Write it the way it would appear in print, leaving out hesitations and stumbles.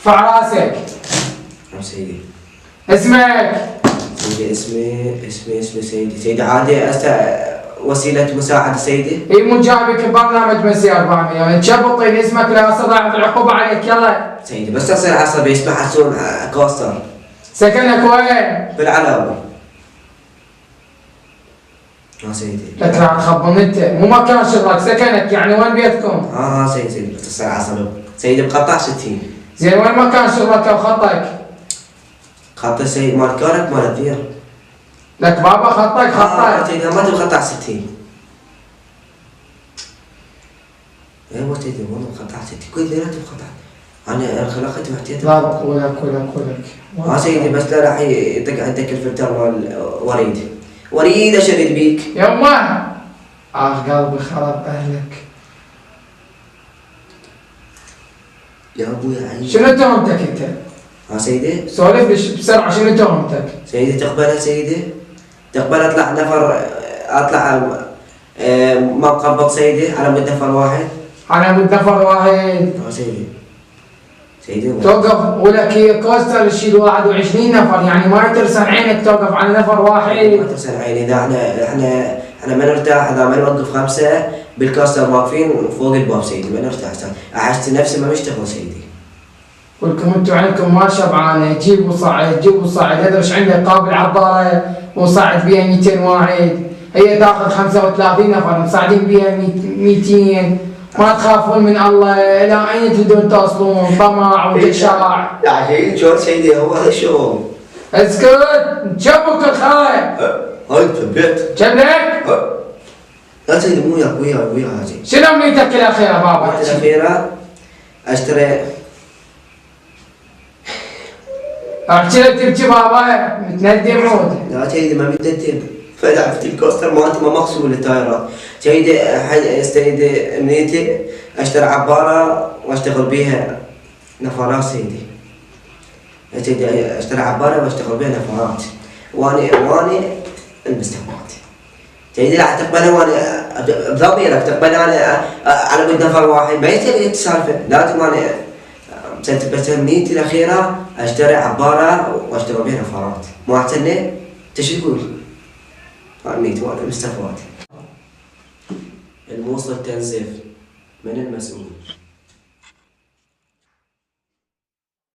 ارفع راسك. نعم سيدي. اسمك؟ سيدي اسمي سيدي عادي وسيلة مساعدة سيدي. اي مو جايبك ببرنامج مسي 400 تشبطين اسمك لا استطيع العقوبة عليك يلا. سيدي بس تصير عصبي اسمه حسون كوستر. سكنك وين؟ بالعلاوة. سيدي. لا ترى تخبطني انت، مو مكان شغلك، سكنك يعني وين بيتكم؟ سيدي بس تصير عصبي. سيدي بقطع 60. زين وين مكان شغلك او خطك؟ خط سيدي مال كارك مال الدير. لك بابا خطك. سيدي ما تبي قطع 60. ايوه سيدي والله قطع 60 كل ذي لا تبي قطع. انا خلقت محتاج. لا بقولك. سيدي بس لا راح يدق عندك الفلتر مال وريد اشرد بيك. يما قلبي خرب اهلك. يا ابوي عيب. شنو تهمتك انت؟ سيدي؟ سولف بسرعة شنو تهمتك؟ سيدي تقبلها سيدي؟ تقبل اطلع نفر اطلع ما مقبض سيدي على مود نفر واحد؟ على مود نفر واحد؟ سيدي توقف ولك كوستر يشيل 21 نفر يعني ما ترسل عينك توقف على نفر واحد. ما ترسل عيني اذا احنا ما نرتاح اذا ما نوقف 5 بالكوستر واقفين فوق الباب سيدي ما نرتاح احس نفسي ما بشتغل سيدي. ولكم انتم عندكم ما شبعانه جيبوا صعد هذا ايش عندك قابل عباره وصعد بيها 200 واحد هي تاخذ 35 نفر مساعدين بيها 200 ما تخافون من الله الى اين تريدون توصلون طمع وجشع. لا شيء شلون سيدي هو هذا الشغل. اسكت نشبك الخايب. هاي ثبت. شبلك؟ لا سيدي مو وياك هذه. شنو امنيتك الاخيره بابا؟ الاخيره اشتري. احكي لك تبكي بابا متندم عود. لا سيدي ما بتندم. فدعفت الكوستر مالتي ما مغسول التايرات. سيدي امنيتي اشتري عباره واشتغل بيها نفرات سيدي. سيدي اشتري عباره واشتغل بيها نفرات واني المستقبلات. سيدي لا تقبلها وانا بضميرك تقبلها انا على مود نفر واحد ما يصير السالفه لازم انا بس امنيتي الاخيره اشتري عباره واشتغل بيها نفرات مو احسن ايش تقول؟ امنيتي وانا المستقبلات. الموصل تنزف من المسؤول؟